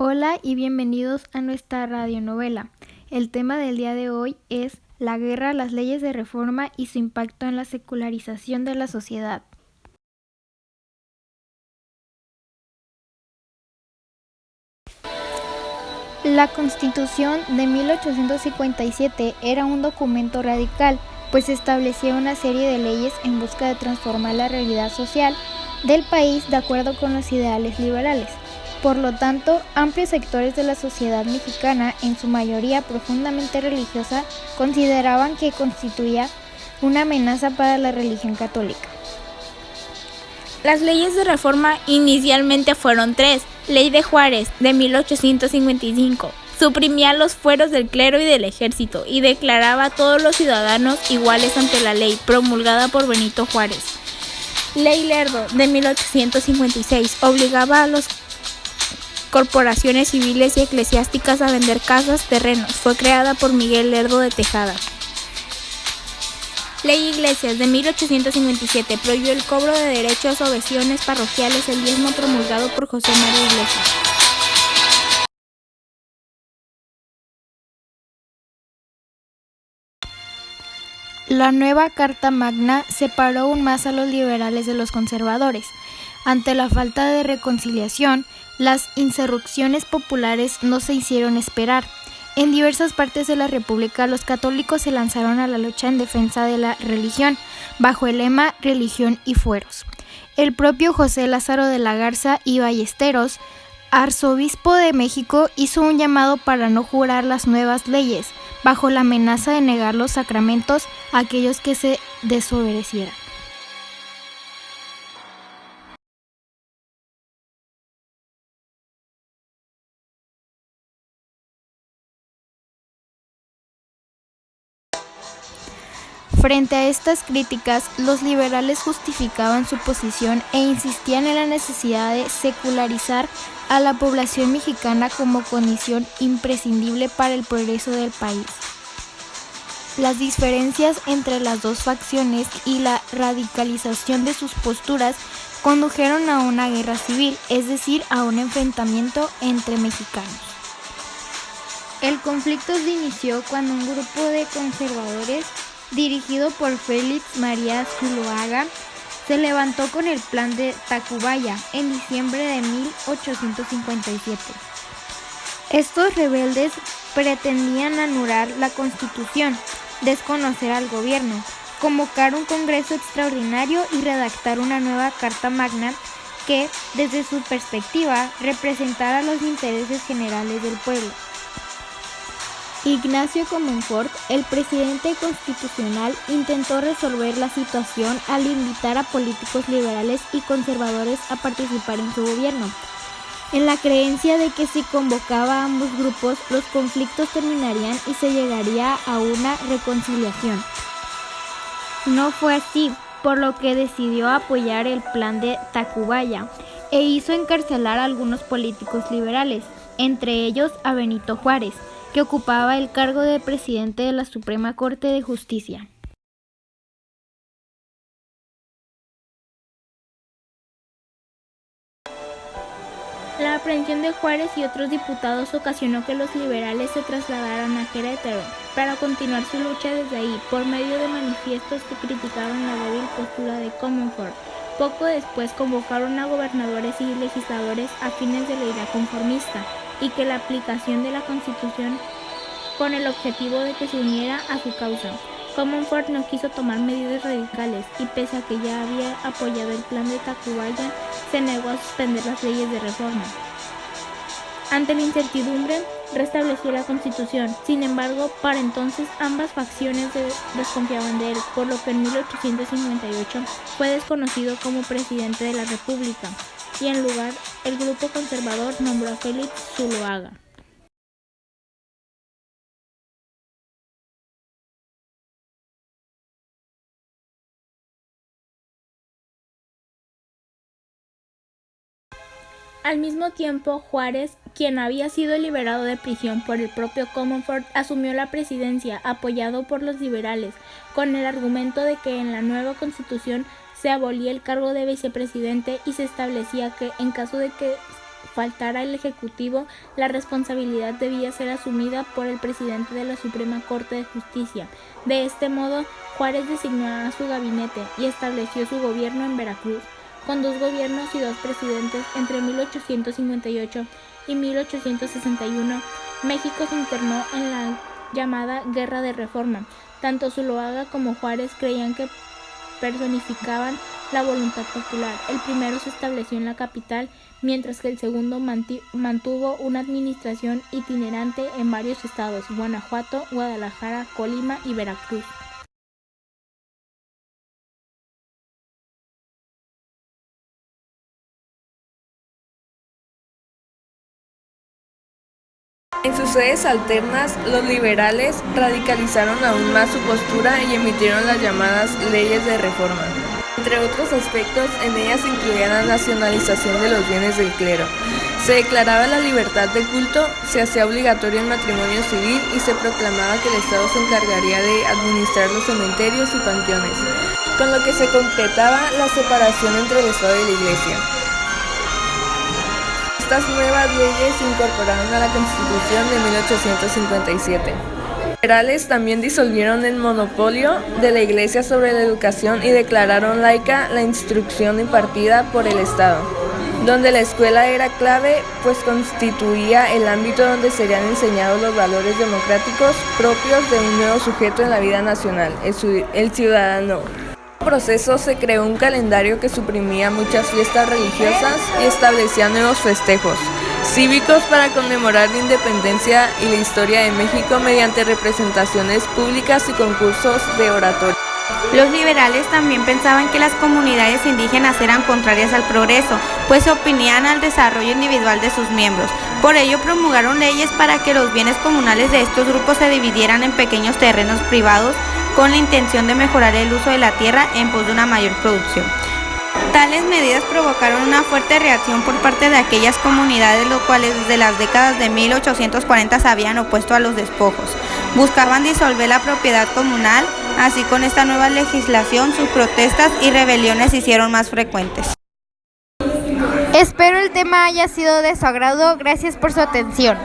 Hola y bienvenidos a nuestra radionovela. El tema del día de hoy es la guerra, las leyes de reforma y su impacto en la secularización de la sociedad. La Constitución de 1857 era un documento radical, pues establecía una serie de leyes en busca de transformar la realidad social del país de acuerdo con los ideales liberales. Por lo tanto, amplios sectores de la sociedad mexicana, en su mayoría profundamente religiosa, consideraban que constituía una amenaza para la religión católica. Las leyes de reforma inicialmente fueron tres. Ley de Juárez, de 1855, suprimía los fueros del clero y del ejército y declaraba a todos los ciudadanos iguales ante la ley, promulgada por Benito Juárez. Ley Lerdo, de 1856, obligaba a las corporaciones civiles y eclesiásticas a vender casas, terrenos. Fue creada por Miguel Lerdo de Tejada. Ley Iglesias, de 1857, prohibió el cobro de derechos o obeciones parroquiales, el diezmo, promulgado por José María Iglesias. La nueva Carta Magna separó aún más a los liberales de los conservadores. Ante la falta de reconciliación, las insurrecciones populares no se hicieron esperar. En diversas partes de la República, los católicos se lanzaron a la lucha en defensa de la religión, bajo el lema Religión y Fueros. El propio José Lázaro de la Garza y Ballesteros, arzobispo de México, hizo un llamado para no jurar las nuevas leyes, bajo la amenaza de negar los sacramentos a aquellos que se desobedecieran. Frente a estas críticas, los liberales justificaban su posición e insistían en la necesidad de secularizar a la población mexicana como condición imprescindible para el progreso del país. Las diferencias entre las dos facciones y la radicalización de sus posturas condujeron a una guerra civil, es decir, a un enfrentamiento entre mexicanos. El conflicto se inició cuando un grupo de conservadores dirigido por Félix María Zuloaga, se levantó con el Plan de Tacubaya en diciembre de 1857. Estos rebeldes pretendían anular la Constitución, desconocer al gobierno, convocar un congreso extraordinario y redactar una nueva Carta Magna que, desde su perspectiva, representara los intereses generales del pueblo. Ignacio Comonfort, el presidente constitucional, intentó resolver la situación al invitar a políticos liberales y conservadores a participar en su gobierno, en la creencia de que si convocaba a ambos grupos, los conflictos terminarían y se llegaría a una reconciliación. No fue así, por lo que decidió apoyar el Plan de Tacubaya e hizo encarcelar a algunos políticos liberales, entre ellos a Benito Juárez, que ocupaba el cargo de presidente de la Suprema Corte de Justicia. La aprehensión de Juárez y otros diputados ocasionó que los liberales se trasladaran a Querétaro para continuar su lucha desde ahí, por medio de manifiestos que criticaban la débil postura de Comonfort. Poco después convocaron a gobernadores y legisladores afines de la idea conformista y que la aplicación de la Constitución con el objetivo de que se uniera a su causa. Comonfort no quiso tomar medidas radicales y, pese a que ya había apoyado el Plan de Tacubaya, se negó a suspender las leyes de reforma. Ante la incertidumbre, restableció la Constitución. Sin embargo, para entonces ambas facciones desconfiaban de él, por lo que en 1858 fue desconocido como presidente de la República y en lugar el grupo conservador nombró a Félix Zuloaga. Al mismo tiempo, Juárez, quien había sido liberado de prisión por el propio Comonfort, asumió la presidencia, apoyado por los liberales, con el argumento de que en la nueva Constitución se abolía el cargo de vicepresidente y se establecía que, en caso de que faltara el Ejecutivo, la responsabilidad debía ser asumida por el presidente de la Suprema Corte de Justicia. De este modo, Juárez designó a su gabinete y estableció su gobierno en Veracruz, con 2 gobiernos y 2 presidentes entre 1858 y 1861. México se internó en la llamada Guerra de Reforma. Tanto Zuloaga como Juárez creían que personificaban la voluntad popular. El primero se estableció en la capital, mientras que el segundo mantuvo una administración itinerante en varios estados: Guanajuato, Guadalajara, Colima y Veracruz. En sus sedes alternas, los liberales radicalizaron aún más su postura y emitieron las llamadas leyes de reforma. Entre otros aspectos, en ellas se incluía la nacionalización de los bienes del clero. Se declaraba la libertad de culto, se hacía obligatorio el matrimonio civil y se proclamaba que el Estado se encargaría de administrar los cementerios y panteones, con lo que se concretaba la separación entre el Estado y la Iglesia. Estas nuevas leyes se incorporaron a la Constitución de 1857. Los liberales también disolvieron el monopolio de la Iglesia sobre la educación y declararon laica la instrucción impartida por el Estado, donde la escuela era clave, pues constituía el ámbito donde serían enseñados los valores democráticos propios de un nuevo sujeto en la vida nacional, el ciudadano. En el proceso se creó un calendario que suprimía muchas fiestas religiosas y establecía nuevos festejos cívicos para conmemorar la independencia y la historia de México mediante representaciones públicas y concursos de oratoria. Los liberales también pensaban que las comunidades indígenas eran contrarias al progreso, pues se oponían al desarrollo individual de sus miembros. Por ello promulgaron leyes para que los bienes comunales de estos grupos se dividieran en pequeños terrenos privados con la intención de mejorar el uso de la tierra en pos de una mayor producción. Tales medidas provocaron una fuerte reacción por parte de aquellas comunidades, los cuales desde las décadas de 1840 se habían opuesto a los despojos. Buscaban disolver la propiedad comunal, así con esta nueva legislación sus protestas y rebeliones se hicieron más frecuentes. Espero el tema haya sido de su agrado. Gracias por su atención.